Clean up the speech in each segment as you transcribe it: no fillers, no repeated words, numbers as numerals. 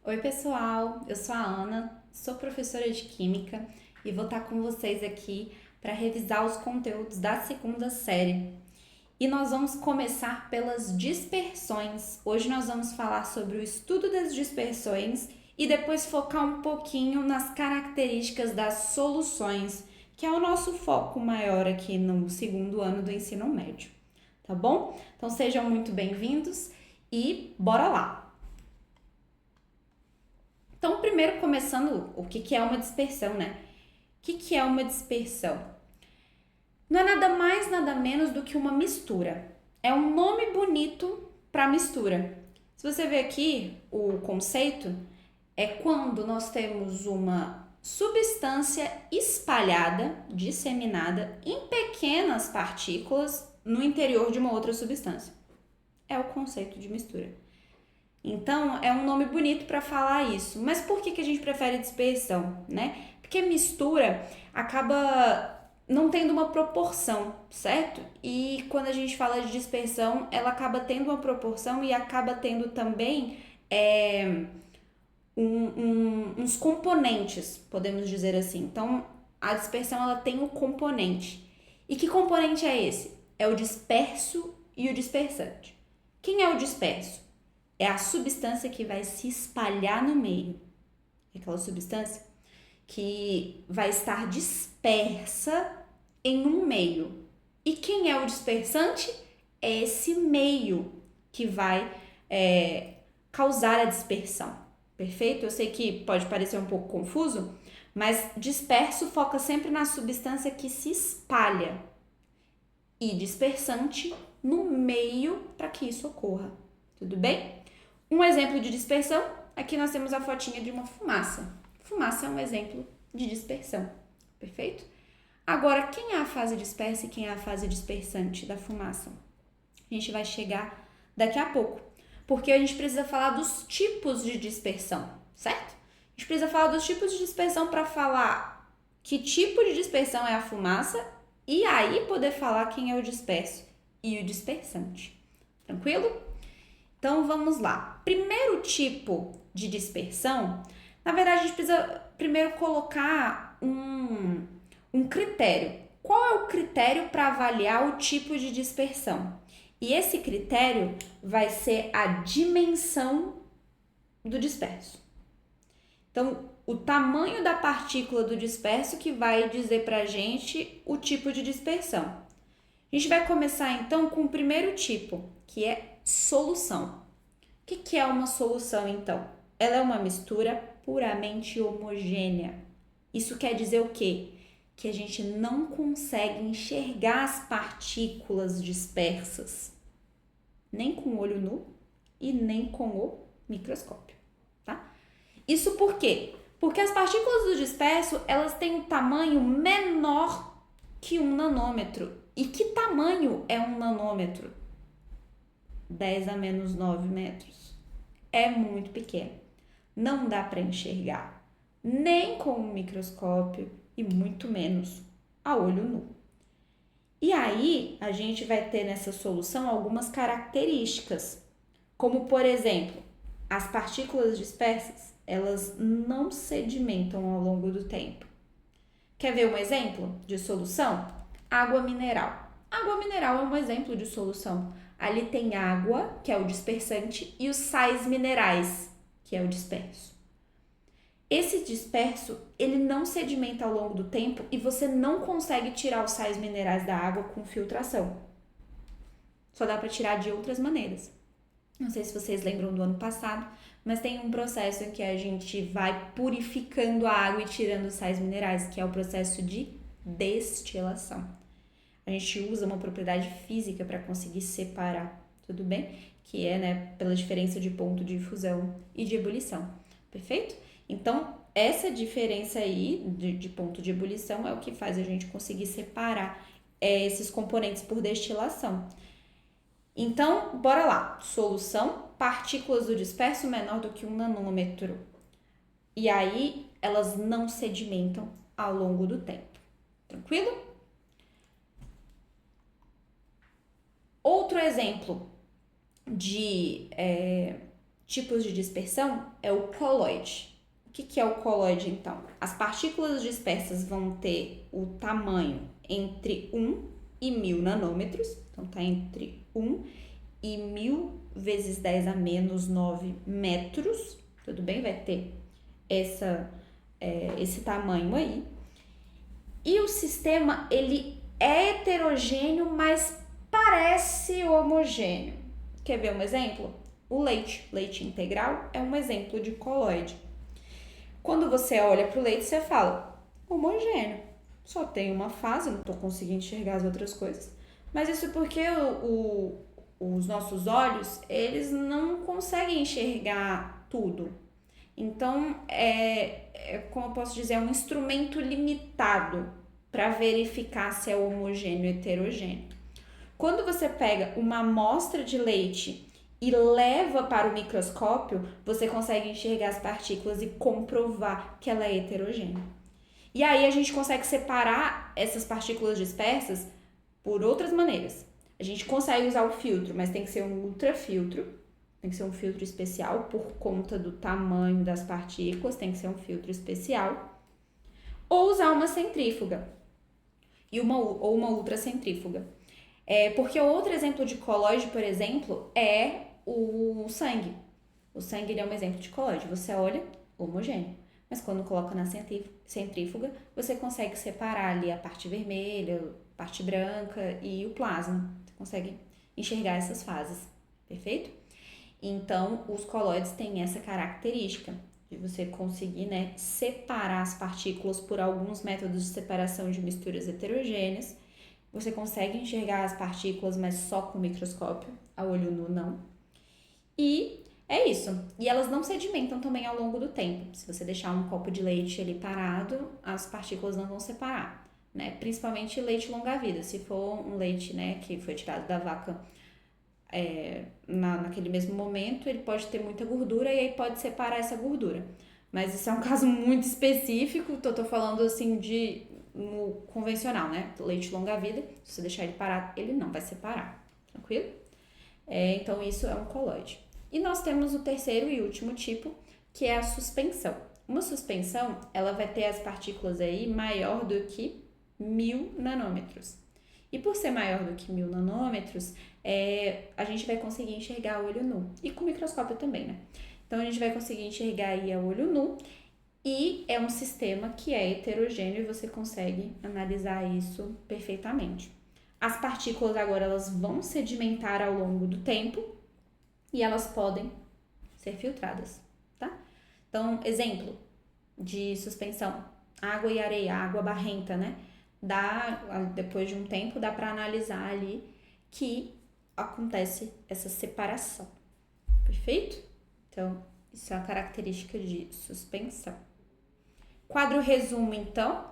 Oi, pessoal, eu sou a Ana, sou professora de Química e vou estar com vocês aqui para revisar os conteúdos da segunda série. E nós vamos começar pelas dispersões. Hoje nós vamos falar sobre o estudo das dispersões e depois focar um pouquinho nas características das soluções, que é o nosso foco maior aqui no segundo ano do ensino médio, tá bom? Então sejam muito bem-vindos e bora lá! Então, primeiro começando, o que é uma dispersão, né? O que é uma dispersão? Não é nada mais, nada menos do que uma mistura. É um nome bonito para mistura. Se você ver aqui o conceito, é quando nós temos uma substância espalhada, disseminada em pequenas partículas no interior de uma outra substância. É o conceito de mistura. Então, é um nome bonito para falar isso. Mas por que a gente prefere dispersão, né? Porque mistura acaba não tendo uma proporção, certo? E quando a gente fala de dispersão, ela acaba tendo uma proporção e acaba tendo também uns componentes, podemos dizer assim. Então, a dispersão ela tem um componente. E que componente é esse? É o disperso e o dispersante. Quem é o disperso? É a substância que vai se espalhar no meio. É aquela substância que vai estar dispersa em um meio. E quem é o dispersante? É esse meio que vai causar a dispersão. Perfeito? Eu sei que pode parecer um pouco confuso, mas disperso foca sempre na substância que se espalha e dispersante no meio para que isso ocorra. Tudo bem? Um exemplo de dispersão, aqui nós temos a fotinha de uma fumaça. Fumaça é um exemplo de dispersão, perfeito? Agora, quem é a fase dispersa e quem é a fase dispersante da fumaça? A gente vai chegar daqui a pouco, porque a gente precisa falar dos tipos de dispersão, certo? A gente precisa falar dos tipos de dispersão para falar que tipo de dispersão é a fumaça e aí poder falar quem é o disperso e o dispersante. Tranquilo? Então vamos lá. Primeiro tipo de dispersão, na verdade a gente precisa primeiro colocar um critério. Qual é o critério para avaliar o tipo de dispersão? E esse critério vai ser a dimensão do disperso. Então, o tamanho da partícula do disperso que vai dizer para a gente o tipo de dispersão. A gente vai começar então com o primeiro tipo, que é solução. O que é uma solução então? Ela é uma mistura puramente homogênea. Isso quer dizer o quê? Que a gente não consegue enxergar as partículas dispersas, nem com o olho nu e nem com o microscópio, tá? Isso por quê? Porque as partículas do disperso, elas têm um tamanho menor que 1 nanômetro. E que tamanho é 1 nanômetro? 10 a menos 9 metros. É muito pequeno. Não dá para enxergar, nem com um microscópio e muito menos a olho nu. E aí, a gente vai ter nessa solução algumas características, como por exemplo, as partículas dispersas, elas não sedimentam ao longo do tempo. Quer ver um exemplo de solução? Água mineral. Água mineral é um exemplo de solução. Ali tem água, que é o dispersante, e os sais minerais, que é o disperso. Esse disperso, ele não sedimenta ao longo do tempo e você não consegue tirar os sais minerais da água com filtração. Só dá para tirar de outras maneiras. Não sei se vocês lembram do ano passado, mas tem um processo em que a gente vai purificando a água e tirando os sais minerais, que é o processo de destilação. A gente usa uma propriedade física para conseguir separar, tudo bem? Que é, né, pela diferença de ponto de fusão e de ebulição, perfeito? Então, essa diferença aí de ponto de ebulição é o que faz a gente conseguir separar esses componentes por destilação. Então, bora lá. Solução, partículas do disperso menor do que 1 nanômetro. E aí, elas não sedimentam ao longo do tempo. Tranquilo? Outro exemplo de tipos de dispersão é o coloide. O que é o coloide, então? As partículas dispersas vão ter o tamanho entre 1 e 1000 nanômetros, então está entre 1 e 1000 vezes 10 a menos 9 metros, tudo bem? Vai ter esse tamanho aí. E o sistema, ele é heterogêneo, mas parece homogêneo. Quer ver um exemplo? O leite integral é um exemplo de coloide. Quando você olha para o leite, você fala, homogêneo, só tem uma fase, não estou conseguindo enxergar as outras coisas. Mas isso porque os nossos olhos, eles não conseguem enxergar tudo. Então, como eu posso dizer, é um instrumento limitado para verificar se é homogêneo ou heterogêneo. Quando você pega uma amostra de leite e leva para o microscópio, você consegue enxergar as partículas e comprovar que ela é heterogênea. E aí a gente consegue separar essas partículas dispersas por outras maneiras. A gente consegue usar o filtro, mas tem que ser um ultrafiltro, tem que ser um filtro especial por conta do tamanho das partículas, tem que ser um filtro especial. Ou usar uma centrífuga ou uma ultracentrífuga. Porque outro exemplo de coloide, por exemplo, é o sangue. O sangue ele é um exemplo de coloide. Você olha, homogêneo. Mas quando coloca na centrífuga, você consegue separar ali a parte vermelha, a parte branca e o plasma. Você consegue enxergar essas fases, perfeito? Então, os coloides têm essa característica de você conseguir, separar as partículas por alguns métodos de separação de misturas heterogêneas. Você consegue enxergar as partículas, mas só com o microscópio, a olho nu não. E é isso. E elas não sedimentam também ao longo do tempo. Se você deixar um copo de leite ali parado, as partículas não vão separar, Principalmente leite longa-vida. Se for um leite, que foi tirado da vaca naquele mesmo momento, ele pode ter muita gordura e aí pode separar essa gordura. Mas isso é um caso muito específico, tô falando assim no convencional, Leite longa-vida, se você deixar ele parado, ele não vai separar, tranquilo? Então isso é um coloide. E nós temos o terceiro e último tipo, que é a suspensão. Uma suspensão, ela vai ter as partículas aí maior do que 1000 nanômetros. E por ser maior do que 1000 nanômetros, a gente vai conseguir enxergar a olho nu. E com o microscópio também, Então a gente vai conseguir enxergar aí a olho nu. E é um sistema que é heterogêneo e você consegue analisar isso perfeitamente. As partículas agora elas vão sedimentar ao longo do tempo e elas podem ser filtradas, tá? Então, exemplo de suspensão, água e areia, água barrenta, Depois de um tempo dá para analisar ali que acontece essa separação, perfeito? Então, isso é a característica de suspensão. Quadro resumo, então,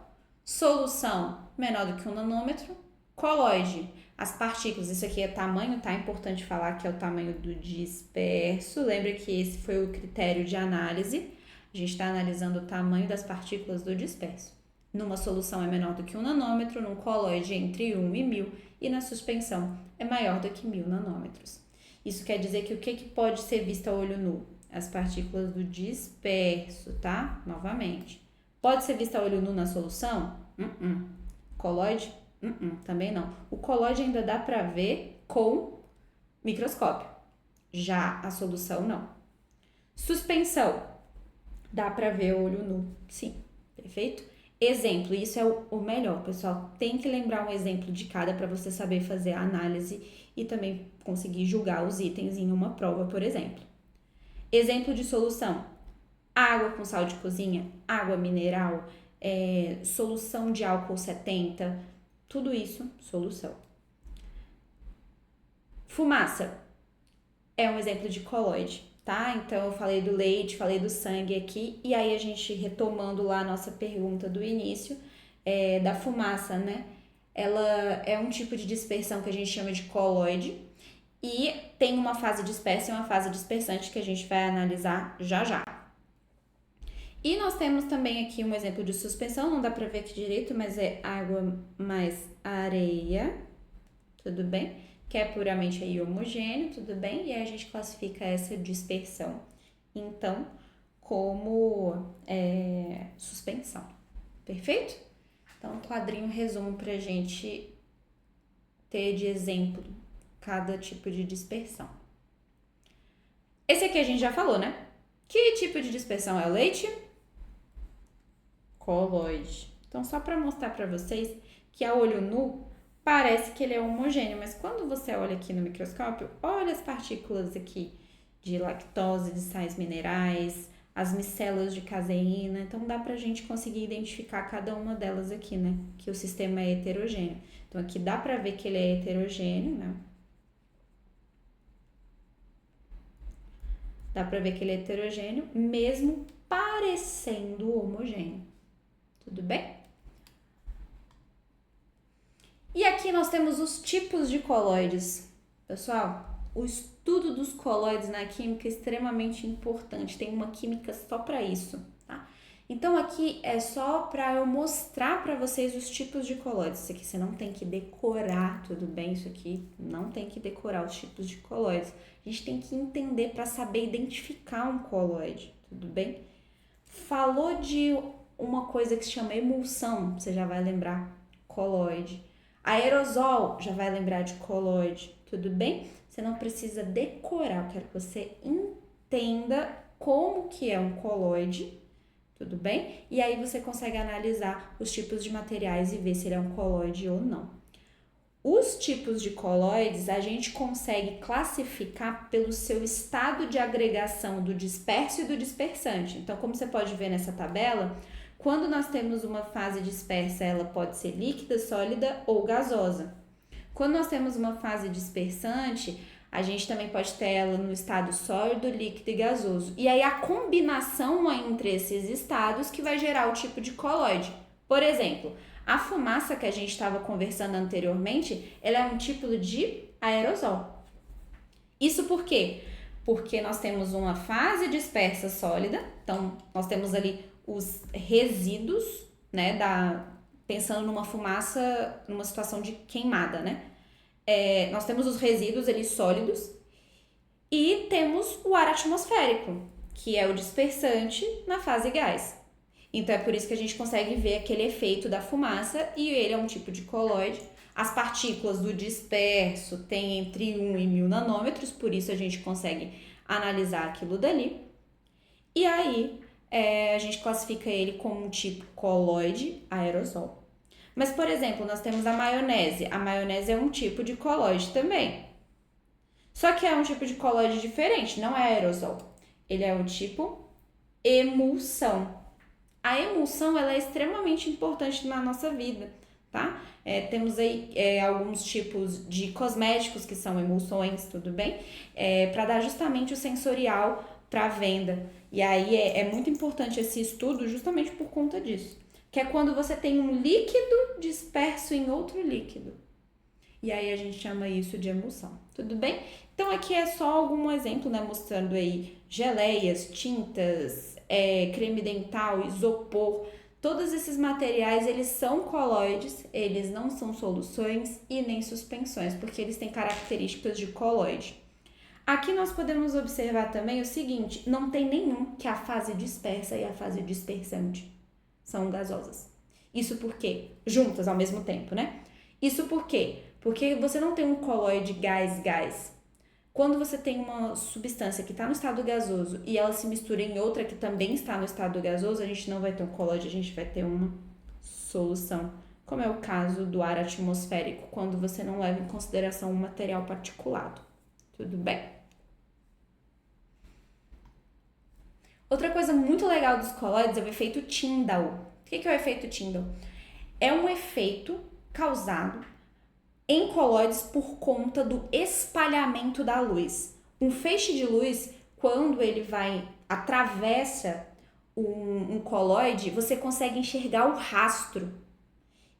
solução menor do que 1 nanômetro, coloide, as partículas, isso aqui é tamanho, tá? É importante falar que é o tamanho do disperso, lembra que esse foi o critério de análise, a gente está analisando o tamanho das partículas do disperso. Numa solução é menor do que 1 nanômetro, num coloide entre 1 e 1000 e na suspensão é maior do que 1000 nanômetros. Isso quer dizer que o que pode ser visto a olho nu? As partículas do disperso, tá? Novamente. Pode ser visto a olho nu na solução? Coloide? Também não. O coloide ainda dá para ver com microscópio. Já a solução, não. Suspensão. Dá para ver a olho nu, sim. Perfeito? Exemplo, isso é o melhor, pessoal. Tem que lembrar um exemplo de cada para você saber fazer a análise e também conseguir julgar os itens em uma prova, por exemplo. Exemplo de solução: água com sal de cozinha, água mineral, solução de álcool 70, tudo isso, solução. Fumaça é um exemplo de coloide, tá? Então, eu falei do leite, falei do sangue aqui, e aí a gente retomando lá a nossa pergunta do início, da fumaça, Ela é um tipo de dispersão que a gente chama de coloide, e tem uma fase dispersa e uma fase dispersante que a gente vai analisar já já. E nós temos também aqui um exemplo de suspensão, não dá pra ver aqui direito, mas é água mais areia, tudo bem? que é puramente aí homogêneo, tudo bem? E aí a gente classifica essa dispersão, então, como suspensão. Perfeito? Então, quadrinho resumo pra gente ter de exemplo cada tipo de dispersão. Esse aqui a gente já falou, né? Que tipo de dispersão é o leite? Coloide. Então, só para mostrar para vocês que a olho nu parece que ele é homogêneo, mas quando você olha aqui no microscópio, olha as partículas aqui de lactose, de sais minerais, as micelas de caseína, então dá pra gente conseguir identificar cada uma delas aqui, né? Que o sistema é heterogêneo. Então aqui dá pra ver que ele é heterogêneo, né? Dá pra ver que ele é heterogêneo, mesmo parecendo homogêneo. Tudo bem? E aqui nós temos os tipos de coloides. Pessoal, o estudo dos coloides na química é extremamente importante. Tem uma química só para isso, tá? Então aqui é só para eu mostrar para vocês os tipos de coloides. Isso aqui você não tem que decorar, tudo bem? Isso aqui não tem que decorar os tipos de coloides. A gente tem que entender para saber identificar um coloide, tudo bem? Falou de uma coisa que se chama emulsão, você já vai lembrar, coloide. Aerosol, já vai lembrar de coloide, tudo bem? Você não precisa decorar, eu quero que você entenda como que é um coloide, tudo bem? E aí você consegue analisar os tipos de materiais e ver se ele é um coloide ou não. Os tipos de coloides a gente consegue classificar pelo seu estado de agregação do disperso e do dispersante. Então, como você pode ver nessa tabela, quando nós temos uma fase dispersa, ela pode ser líquida, sólida ou gasosa. Quando nós temos uma fase dispersante, a gente também pode ter ela no estado sólido, líquido e gasoso. E aí a combinação entre esses estados que vai gerar o tipo de coloide. Por exemplo, a fumaça que a gente estava conversando anteriormente, ela é um tipo de aerosol. Isso por quê? Porque nós temos uma fase dispersa sólida, então nós temos ali os resíduos, né, pensando numa fumaça, numa situação de queimada, né? Nós temos os resíduos ali sólidos e temos o ar atmosférico, que é o dispersante na fase gás. Então é por isso que a gente consegue ver aquele efeito da fumaça e ele é um tipo de coloide. As partículas do disperso têm entre 1 e 1000 nanômetros, por isso a gente consegue analisar aquilo dali. E aí a gente classifica ele como um tipo coloide aerosol. Mas, por exemplo, nós temos a maionese. A maionese é um tipo de coloide também. Só que é um tipo de coloide diferente, não é aerosol. Ele é o tipo emulsão. A emulsão ela é extremamente importante na nossa vida, tá? Temos aí alguns tipos de cosméticos que são emulsões, tudo bem? Para dar justamente o sensorial para a venda. E aí é muito importante esse estudo justamente por conta disso. Que é quando você tem um líquido disperso em outro líquido. E aí a gente chama isso de emulsão, tudo bem? Então aqui é só algum exemplo, né, mostrando aí geleias, tintas, creme dental, isopor. Todos esses materiais, eles são coloides, eles não são soluções e nem suspensões, porque eles têm características de coloide. Aqui nós podemos observar também o seguinte, não tem nenhum que a fase dispersa e a fase dispersante são gasosas. Isso por quê? Juntas ao mesmo tempo, né? Isso por quê? Porque você não tem um coloide gás-gás. Quando você tem uma substância que está no estado gasoso e ela se mistura em outra que também está no estado gasoso, a gente não vai ter um coloide, a gente vai ter uma solução. Como é o caso do ar atmosférico, quando você não leva em consideração um material particulado. Tudo bem? Outra coisa muito legal dos coloides é o efeito Tyndall. O que é o efeito Tyndall? É um efeito causado em coloides por conta do espalhamento da luz. Um feixe de luz, quando ele atravessa um coloide, você consegue enxergar o rastro.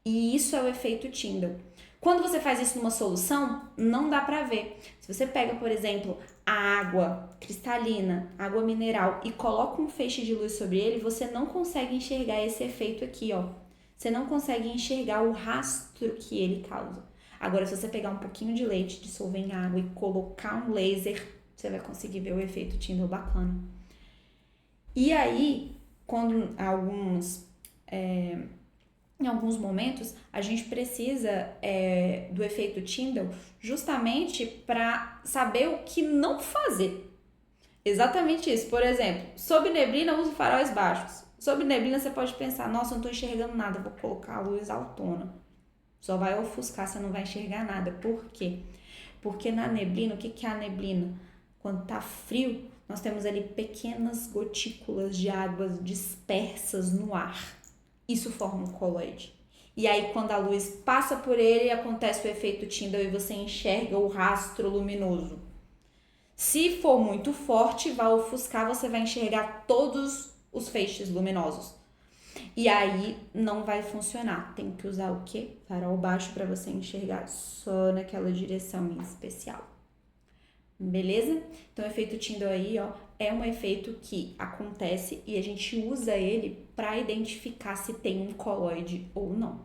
E isso é o efeito Tyndall. Quando você faz isso numa solução, não dá pra ver. Se você pega, por exemplo, a água cristalina, água mineral e coloca um feixe de luz sobre ele, você não consegue enxergar esse efeito aqui, ó. Você não consegue enxergar o rastro que ele causa. Agora, se você pegar um pouquinho de leite, dissolver em água e colocar um laser, você vai conseguir ver o efeito Tyndall bacana. E aí, quando em alguns momentos, a gente precisa do efeito Tyndall justamente para saber o que não fazer. Exatamente isso. Por exemplo, sob neblina, use faróis baixos. Sob neblina, você pode pensar, nossa, eu não estou enxergando nada, vou colocar a luz altona. Só vai ofuscar, você não vai enxergar nada. Por quê? Porque na neblina, o que é a neblina? Quando tá frio, nós temos ali pequenas gotículas de água dispersas no ar. Isso forma um coloide. E aí, quando a luz passa por ele, acontece o efeito Tyndall e você enxerga o rastro luminoso. Se for muito forte, vai ofuscar, você vai enxergar todos os feixes luminosos. E aí não vai funcionar. Tem que usar o quê? Farol baixo para você enxergar só naquela direção em especial. Beleza? Então o efeito Tyndall aí, ó, é um efeito que acontece e a gente usa ele para identificar se tem um coloide ou não.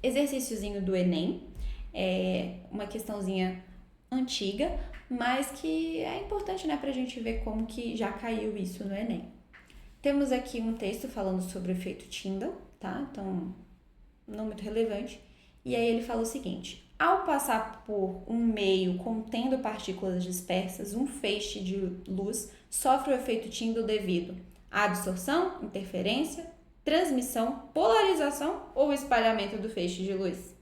Exercíciozinho do Enem, é uma questãozinha antiga, mas que é importante, né, pra gente ver como que já caiu isso no Enem. Temos aqui um texto falando sobre o efeito Tyndall, tá? Então, não muito relevante. E aí ele fala o seguinte: ao passar por um meio contendo partículas dispersas, um feixe de luz sofre o efeito Tyndall devido à absorção, interferência, transmissão, polarização ou espalhamento do feixe de luz.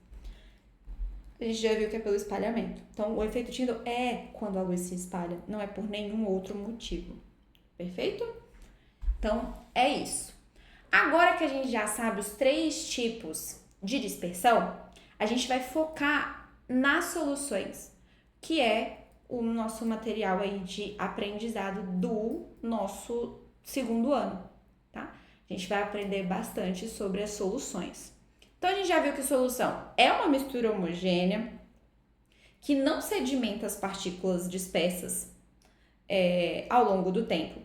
A gente já viu que é pelo espalhamento. Então, o efeito Tyndall é quando a luz se espalha, não é por nenhum outro motivo. Perfeito? Então, é isso. Agora que a gente já sabe os 3 tipos de dispersão, a gente vai focar nas soluções, que é o nosso material aí de aprendizado do nosso 2º ano, tá? A gente vai aprender bastante sobre as soluções. Então, a gente já viu que solução é uma mistura homogênea, que não sedimenta as partículas dispersas ao longo do tempo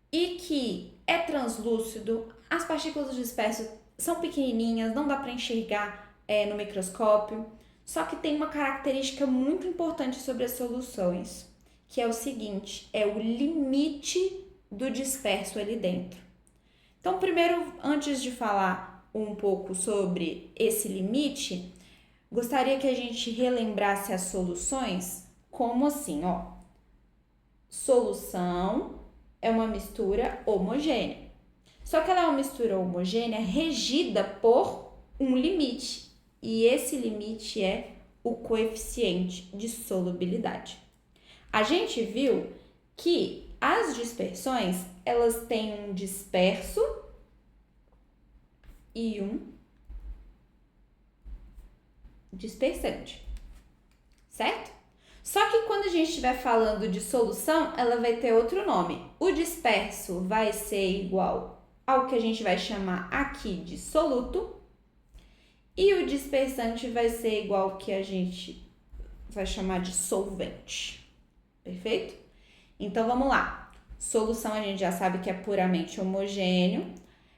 e que é translúcido, as partículas dispersas são pequenininhas, não dá para enxergar no microscópio, só que tem uma característica muito importante sobre as soluções, que é o seguinte, é o limite do disperso ali dentro. Então, primeiro, antes de falar um pouco sobre esse limite, gostaria que a gente relembrasse as soluções como assim, ó. Solução é uma mistura homogênea. Só que ela é uma mistura homogênea regida por um limite. E esse limite é o coeficiente de solubilidade. A gente viu que as dispersões, elas têm um disperso e um dispersante, certo? Só que quando a gente estiver falando de solução, ela vai ter outro nome. O disperso vai ser igual ao que a gente vai chamar aqui de soluto e o dispersante vai ser igual ao que a gente vai chamar de solvente, perfeito? Então, vamos lá. Solução a gente já sabe que é puramente homogêneo.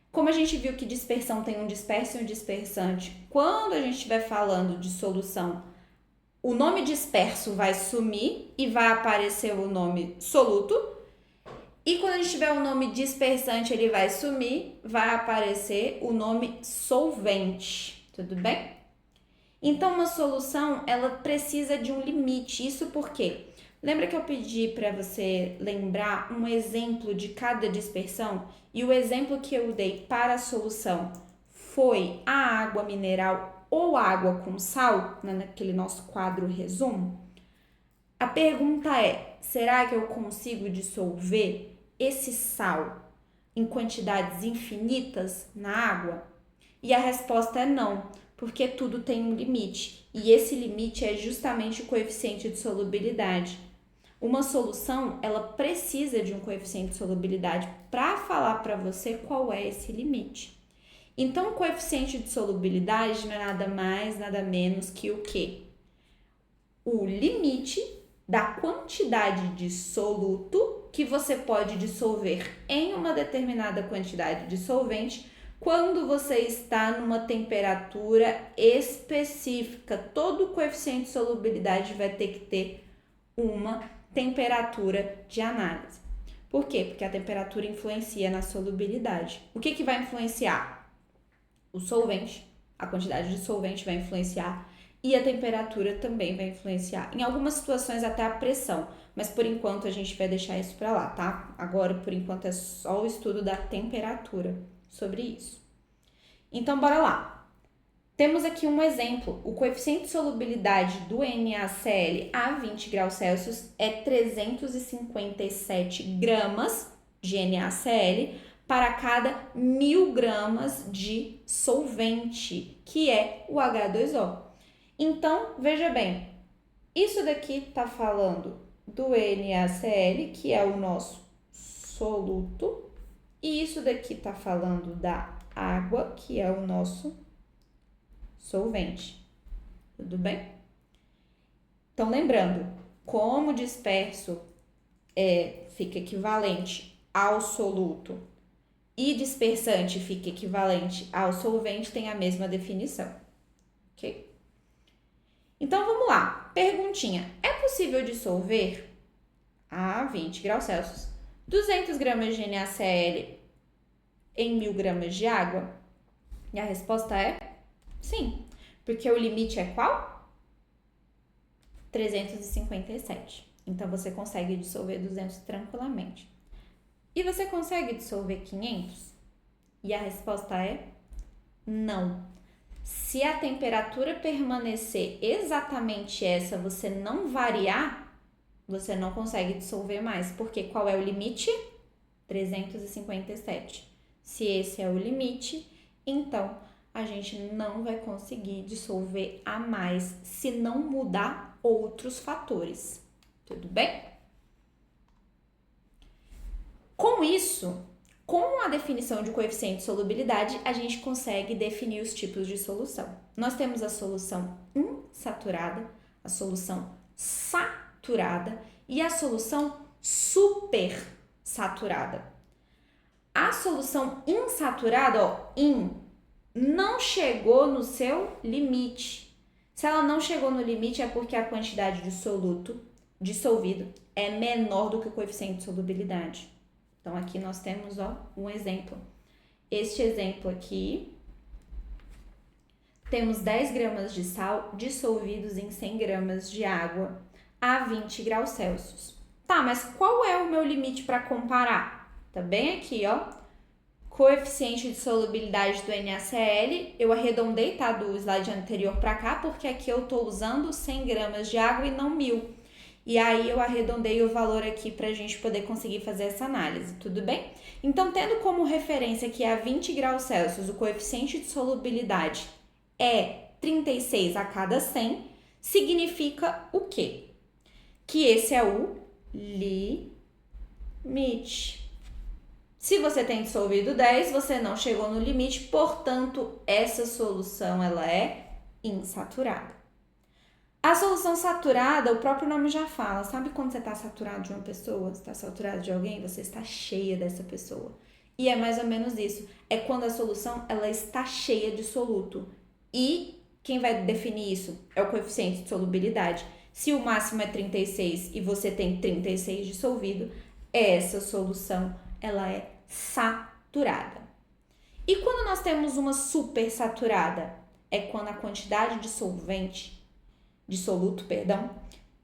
Como a gente viu que dispersão tem um disperso e um dispersante, quando a gente estiver falando de solução, o nome disperso vai sumir e vai aparecer o nome soluto. E quando a gente tiver o nome dispersante, ele vai sumir, vai aparecer o nome solvente. Tudo bem? Então, uma solução, ela precisa de um limite. Isso por quê? Lembra que eu pedi para você lembrar um exemplo de cada dispersão? E o exemplo que eu dei para a solução foi a água mineral ou água com sal, naquele nosso quadro resumo. A pergunta é, será que eu consigo dissolver esse sal em quantidades infinitas na água? E a resposta é não, porque tudo tem um limite. E esse limite é justamente o coeficiente de solubilidade. Uma solução, ela precisa de um coeficiente de solubilidade para falar para você qual é esse limite. Então, o coeficiente de solubilidade não é nada mais, nada menos que o quê? O limite da quantidade de soluto que você pode dissolver em uma determinada quantidade de solvente quando você está numa temperatura específica. Todo coeficiente de solubilidade vai ter que ter uma temperatura de análise. Por quê? Porque a temperatura influencia na solubilidade. O que vai influenciar? O solvente, a quantidade de solvente vai influenciar e a temperatura também vai influenciar. Em algumas situações até a pressão, mas por enquanto a gente vai deixar isso para lá, tá? Agora, por enquanto, é só o estudo da temperatura sobre isso. Então, bora lá. Temos aqui um exemplo. O coeficiente de solubilidade do NaCl a 20 graus Celsius é 357 gramas de NaCl para cada 1000 gramas de solvente, que é o H2O. Então, veja bem, isso daqui está falando do NaCl, que é o nosso soluto, e isso daqui está falando da água, que é o nosso solvente. Tudo bem? Então, lembrando, como o disperso fica equivalente ao soluto e dispersante fica equivalente ao solvente, tem a mesma definição. Ok? Então, vamos lá. Perguntinha. É possível dissolver a 20 graus Celsius 200 gramas de NaCl em 1000 gramas de água? E a resposta é sim, porque o limite é qual? 357. Então, você consegue dissolver 200 tranquilamente. E você consegue dissolver 500? E a resposta é não. Se a temperatura permanecer exatamente essa, você não variar, você não consegue dissolver mais. Porque qual é o limite? 357. Se esse é o limite, então a gente não vai conseguir dissolver a mais se não mudar outros fatores. Tudo bem? Com isso, com a definição de coeficiente de solubilidade, a gente consegue definir os tipos de solução. Nós temos a solução insaturada, a solução saturada e a solução supersaturada. A solução insaturada, não chegou no seu limite. Se ela não chegou no limite é porque a quantidade de soluto dissolvido é menor do que o coeficiente de solubilidade. Então, aqui nós temos um exemplo. Este exemplo aqui, temos 10 gramas de sal dissolvidos em 100 gramas de água a 20 graus Celsius. Tá, mas qual é o meu limite para comparar? Tá bem aqui, coeficiente de solubilidade do NaCl, eu arredondei, tá, do slide anterior para cá, porque aqui eu tô usando 100 gramas de água e não 1000. E aí eu arredondei o valor aqui para a gente poder conseguir fazer essa análise, tudo bem? Então, tendo como referência que a 20 graus Celsius o coeficiente de solubilidade é 36 a cada 100, significa o quê? Que esse é o limite. Se você tem dissolvido 10, você não chegou no limite, portanto, essa solução ela é insaturada. A solução saturada, o próprio nome já fala. Sabe quando você está saturado de uma pessoa, você está saturado de alguém, você está cheia dessa pessoa. E é mais ou menos isso. É quando a solução ela está cheia de soluto. E quem vai definir isso é o coeficiente de solubilidade. Se o máximo é 36 e você tem 36 dissolvido, essa solução ela é saturada. E quando nós temos uma supersaturada? É quando a quantidade de soluto,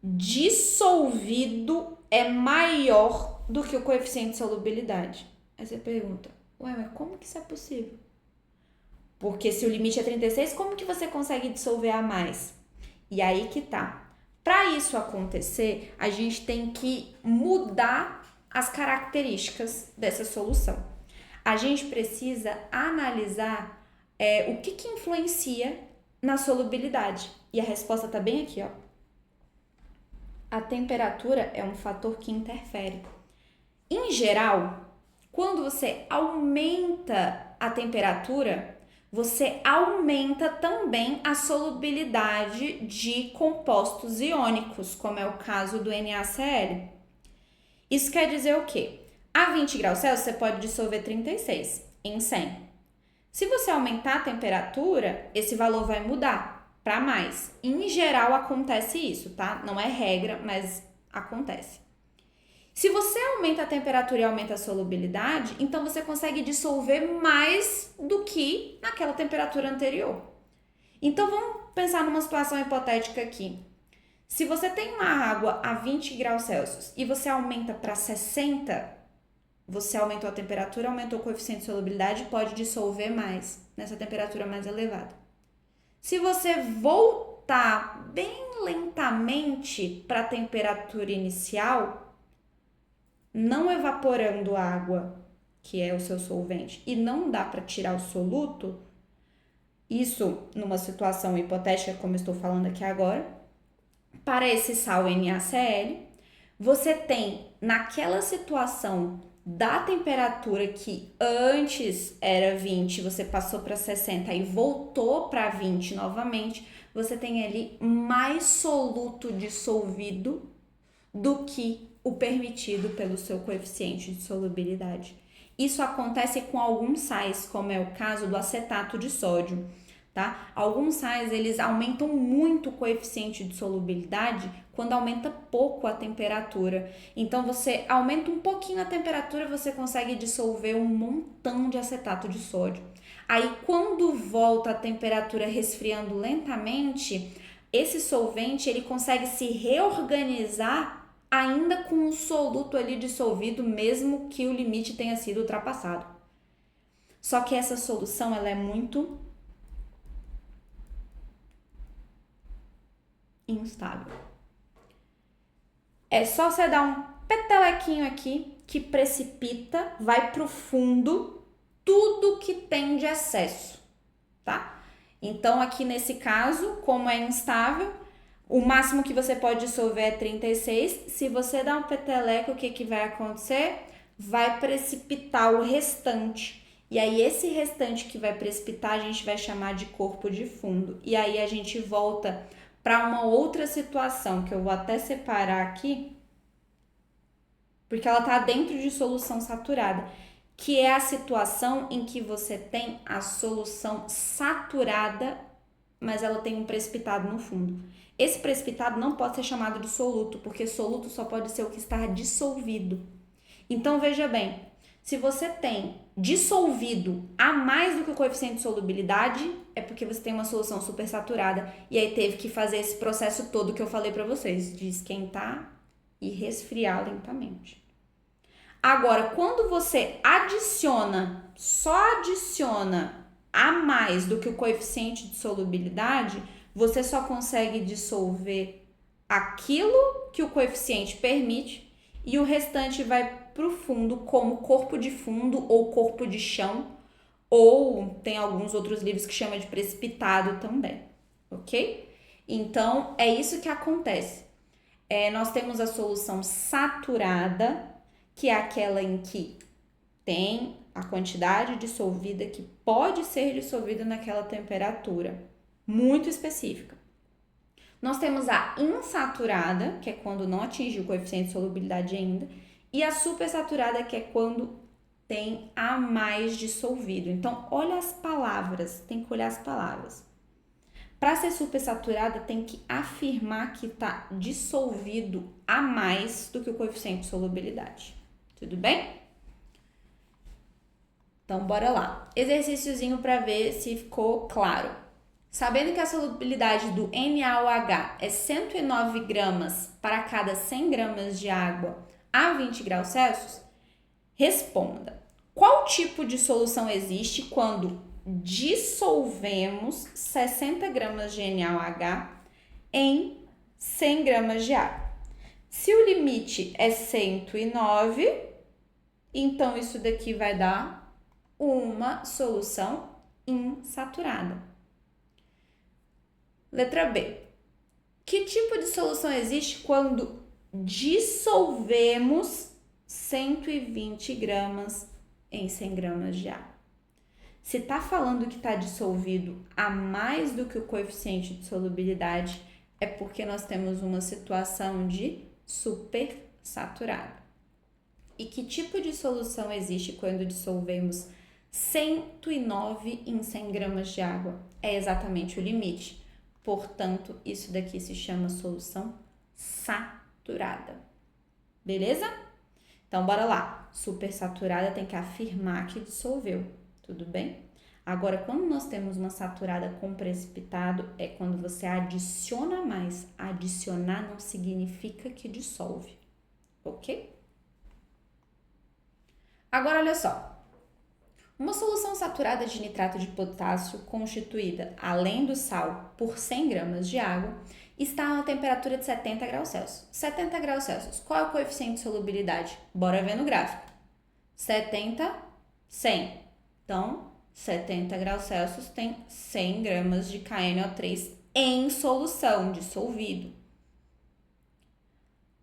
dissolvido é maior do que o coeficiente de solubilidade. Aí você pergunta, mas como que isso é possível? Porque se o limite é 36, como que você consegue dissolver a mais? E aí que tá. Para isso acontecer, a gente tem que mudar as características dessa solução. A gente precisa analisar o que influencia na solubilidade. E a resposta tá bem aqui, A temperatura é um fator que interfere. Em geral, quando você aumenta a temperatura, você aumenta também a solubilidade de compostos iônicos, como é o caso do NaCl. Isso quer dizer o quê? A 20 graus Celsius você pode dissolver 36 em 100. Se você aumentar a temperatura, esse valor vai mudar para mais. Em geral acontece isso, tá? Não é regra, mas acontece. Se você aumenta a temperatura e aumenta a solubilidade, então você consegue dissolver mais do que naquela temperatura anterior. Então vamos pensar numa situação hipotética aqui. Se você tem uma água a 20 graus Celsius e você aumenta para 60, você aumentou a temperatura, aumentou o coeficiente de solubilidade e pode dissolver mais nessa temperatura mais elevada. Se você voltar bem lentamente para a temperatura inicial, não evaporando a água, que é o seu solvente, e não dá para tirar o soluto, isso numa situação hipotética, como eu estou falando aqui agora, para esse sal NaCl, você tem naquela situação da temperatura que antes era 20, você passou para 60 e voltou para 20 novamente, você tem ali mais soluto dissolvido do que o permitido pelo seu coeficiente de solubilidade. Isso acontece com alguns sais, como é o caso do acetato de sódio, tá? Alguns sais, eles aumentam muito o coeficiente de solubilidade quando aumenta pouco a temperatura. Então, você aumenta um pouquinho a temperatura, você consegue dissolver um montão de acetato de sódio. Aí, quando volta a temperatura resfriando lentamente, esse solvente, ele consegue se reorganizar ainda com o soluto ali dissolvido, mesmo que o limite tenha sido ultrapassado. Só que essa solução, ela é muito instável. É só você dar um petelequinho aqui que precipita, vai pro fundo tudo que tem de excesso, tá? Então, aqui nesse caso, como é instável, o máximo que você pode dissolver é 36. Se você dar um peteleco, o que vai acontecer? Vai precipitar o restante. E aí, esse restante que vai precipitar, a gente vai chamar de corpo de fundo. E aí, a gente volta para uma outra situação, que eu vou até separar aqui, porque ela está dentro de solução saturada, que é a situação em que você tem a solução saturada, mas ela tem um precipitado no fundo. Esse precipitado não pode ser chamado de soluto, porque soluto só pode ser o que está dissolvido. Então, veja bem, se você tem dissolvido a mais do que o coeficiente de solubilidade, é porque você tem uma solução supersaturada e aí teve que fazer esse processo todo que eu falei para vocês, de esquentar e resfriar lentamente. Agora, quando você adiciona, só adiciona a mais do que o coeficiente de solubilidade, você só consegue dissolver aquilo que o coeficiente permite e o restante vai para o fundo como corpo de fundo ou corpo de chão, ou tem alguns outros livros que chamam de precipitado também, ok? Então, é isso que acontece. Nós temos a solução saturada, que é aquela em que tem a quantidade dissolvida que pode ser dissolvida naquela temperatura muito específica. Nós temos a insaturada, que é quando não atinge o coeficiente de solubilidade ainda, e a supersaturada, que é quando tem a mais dissolvido. Então, olha as palavras, tem que olhar as palavras. Para ser supersaturada, tem que afirmar que está dissolvido a mais do que o coeficiente de solubilidade. Tudo bem? Então, bora lá. Exercíciozinho para ver se ficou claro. Sabendo que a solubilidade do NaOH é 109 gramas para cada 100 gramas de água a 20 graus Celsius, responda. Qual tipo de solução existe quando dissolvemos 60 gramas de NaOH em 100 gramas de água? Se o limite é 109, então isso daqui vai dar uma solução insaturada. Letra B. Que tipo de solução existe quando dissolvemos 120 gramas em 100 gramas de água? Se está falando que está dissolvido a mais do que o coeficiente de solubilidade, é porque nós temos uma situação de supersaturada. E que tipo de solução existe quando dissolvemos 109 em 100 gramas de água é exatamente o limite. Portanto, isso daqui se chama solução saturada. Beleza? Então, bora lá. Supersaturada tem que afirmar que dissolveu. Tudo bem? Agora, quando nós temos uma saturada com precipitado, é quando você adiciona mais. Adicionar não significa que dissolve. Ok? Agora, olha só. Uma solução saturada de nitrato de potássio constituída, além do sal, por 100 gramas de água, está a uma temperatura de 70 graus Celsius. 70 graus Celsius. Qual é o coeficiente de solubilidade? Bora ver no gráfico. 70, 100. Então, 70 graus Celsius tem 100 gramas de KNO3 em solução, dissolvido.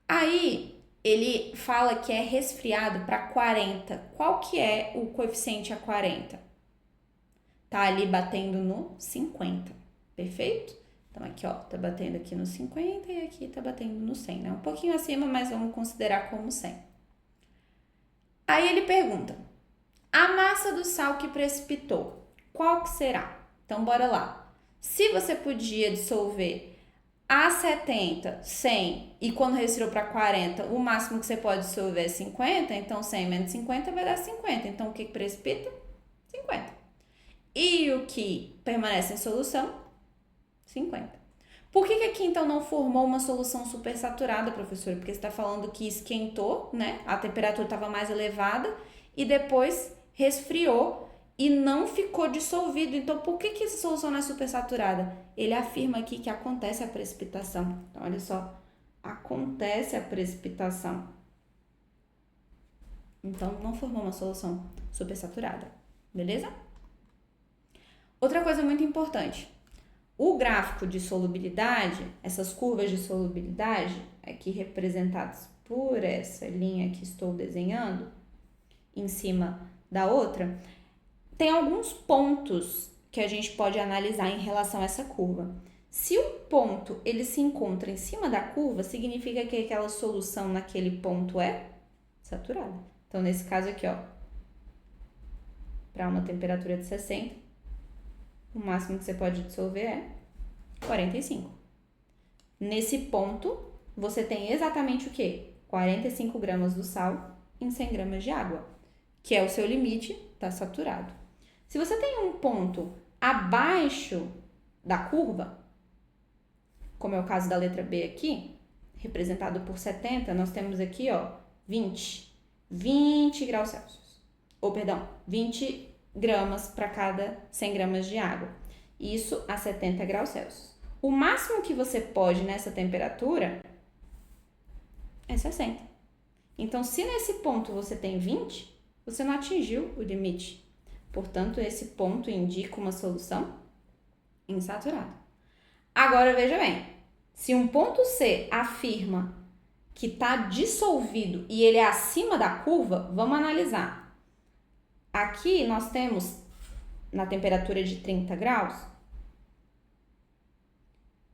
Aí, ele fala que é resfriado para 40. Qual que é o coeficiente a 40? Tá ali batendo no 50, perfeito? Então, aqui, ó, tá batendo aqui no 50 e aqui tá batendo no 100, né? Um pouquinho acima, mas vamos considerar como 100. Aí ele pergunta, a massa do sal que precipitou, qual que será? Então, bora lá. Se você podia dissolver a 70, 100 e quando resfriou para 40, o máximo que você pode dissolver é 50, então 100 menos 50 vai dar 50. Então, o que precipita? 50. E o que permanece em solução? 50. Por que aqui, então, não formou uma solução supersaturada, professora? Porque você está falando que esquentou, né? A temperatura estava mais elevada e depois resfriou e não ficou dissolvido. Então, por que essa solução não é supersaturada? Ele afirma aqui que acontece a precipitação. Então, olha só. Acontece a precipitação. Então, não formou uma solução supersaturada. Beleza? Outra coisa muito importante. O gráfico de solubilidade, essas curvas de solubilidade, aqui representadas por essa linha que estou desenhando, em cima da outra, tem alguns pontos que a gente pode analisar em relação a essa curva. Se um ponto ele se encontra em cima da curva, significa que aquela solução naquele ponto é saturada. Então, nesse caso aqui, ó, para uma temperatura de 60, o máximo que você pode dissolver é 45. Nesse ponto, você tem exatamente o quê? 45 gramas do sal em 100 gramas de água, que é o seu limite, está saturado. Se você tem um ponto abaixo da curva, como é o caso da letra B aqui, representado por 70, nós temos aqui, ó, 20 graus Celsius. Ou, perdão, 20 gramas para cada 100 gramas de água. Isso a 70 graus Celsius. O máximo que você pode nessa temperatura é 60. Então, se nesse ponto você tem 20, você não atingiu o limite. Portanto, esse ponto indica uma solução insaturada. Agora, veja bem, se um ponto C afirma que está dissolvido e ele é acima da curva, vamos analisar. Aqui nós temos, na temperatura de 30 graus,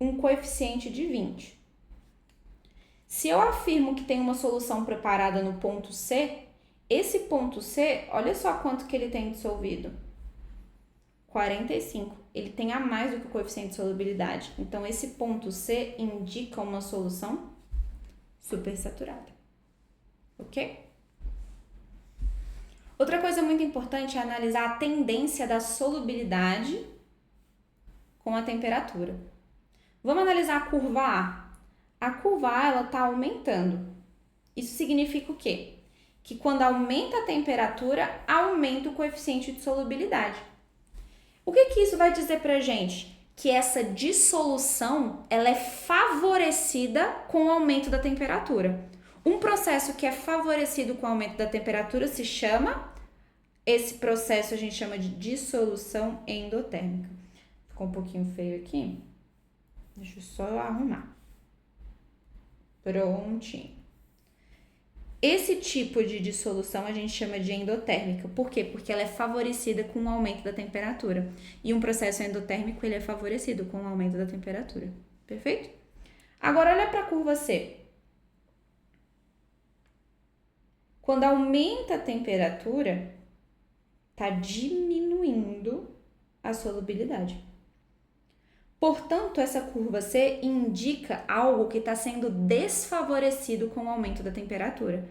um coeficiente de 20. Se eu afirmo que tem uma solução preparada no ponto C, esse ponto C, olha só quanto que ele tem dissolvido. 45. Ele tem a mais do que o coeficiente de solubilidade. Então, esse ponto C indica uma solução supersaturada. Ok? Outra coisa muito importante é analisar a tendência da solubilidade com a temperatura. Vamos analisar a curva A. A curva A, ela está aumentando. Isso significa o quê? Que quando aumenta a temperatura, aumenta o coeficiente de solubilidade. O que isso vai dizer pra gente? Que essa dissolução, ela é favorecida com o aumento da temperatura. Um processo que é favorecido com o aumento da temperatura se chama, esse processo a gente chama de dissolução endotérmica. Ficou um pouquinho feio aqui. Deixa eu só arrumar. Prontinho. Esse tipo de dissolução a gente chama de endotérmica. Por quê? Porque ela é favorecida com o aumento da temperatura. E um processo endotérmico, ele é favorecido com o aumento da temperatura. Perfeito? Agora, olha para a curva C. Quando aumenta a temperatura, Está diminuindo a solubilidade. Portanto, essa curva C indica algo que está sendo desfavorecido com o aumento da temperatura.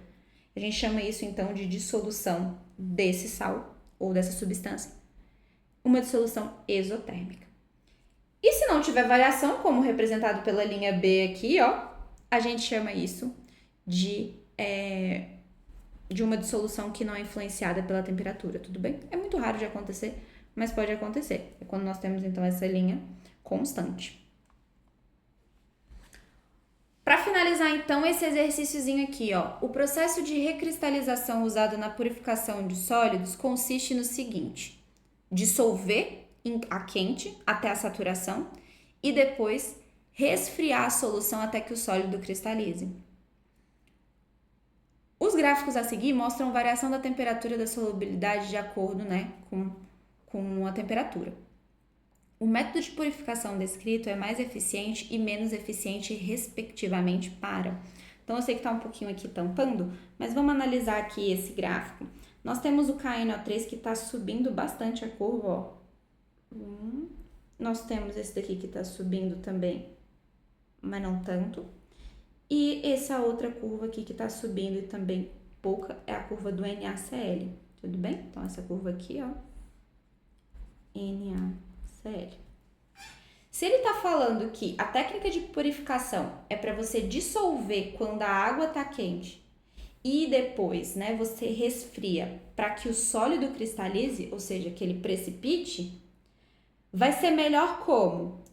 A gente chama isso, então, de dissolução desse sal ou dessa substância, uma dissolução exotérmica. E se não tiver variação, como representado pela linha B aqui, ó, a gente chama isso de uma dissolução que não é influenciada pela temperatura, tudo bem? É muito raro de acontecer, mas pode acontecer. É quando nós temos, então, essa linha constante. Para finalizar, então, esse exercíciozinho aqui, ó, o processo de recristalização usado na purificação de sólidos consiste no seguinte: dissolver a quente até a saturação e depois resfriar a solução até que o sólido cristalize. Os gráficos a seguir mostram variação da temperatura da solubilidade de acordo, né, com a temperatura. O método de purificação descrito é mais eficiente e menos eficiente, respectivamente, para. Então, eu sei que está um pouquinho aqui tampando, mas vamos analisar aqui esse gráfico. Nós temos o KNO3 que está subindo bastante a curva, ó. Nós temos esse daqui que está subindo também, mas não tanto. E essa outra curva aqui que está subindo e também pouca é a curva do NaCl, tudo bem? Então, essa curva aqui, ó, NaCl. Se ele está falando que a técnica de purificação é para você dissolver quando a água está quente e depois, né, você resfria para que o sólido cristalize, ou seja, que ele precipite, vai ser melhor como?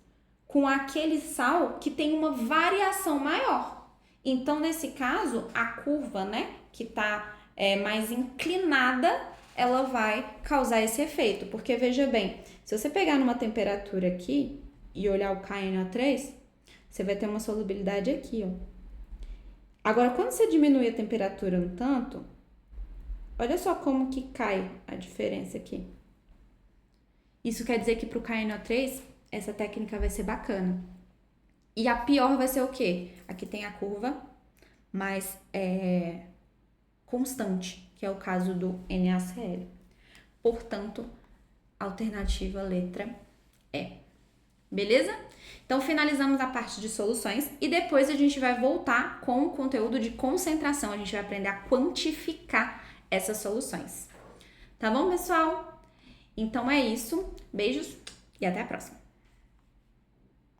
Com aquele sal que tem uma variação maior. Então, nesse caso, a curva, né, que está mais inclinada, ela vai causar esse efeito. Porque, veja bem, se você pegar numa temperatura aqui e olhar o KNO3, você vai ter uma solubilidade aqui, ó. Agora, quando você diminui a temperatura um tanto, olha só como que cai a diferença aqui. Isso quer dizer que para o KNO3, essa técnica vai ser bacana. E a pior vai ser o quê? Aqui tem a curva mais constante, que é o caso do NaCl. Portanto, alternativa letra E. Beleza? Então, finalizamos a parte de soluções e depois a gente vai voltar com o conteúdo de concentração. A gente vai aprender a quantificar essas soluções. Tá bom, pessoal? Então é isso. Beijos e até a próxima.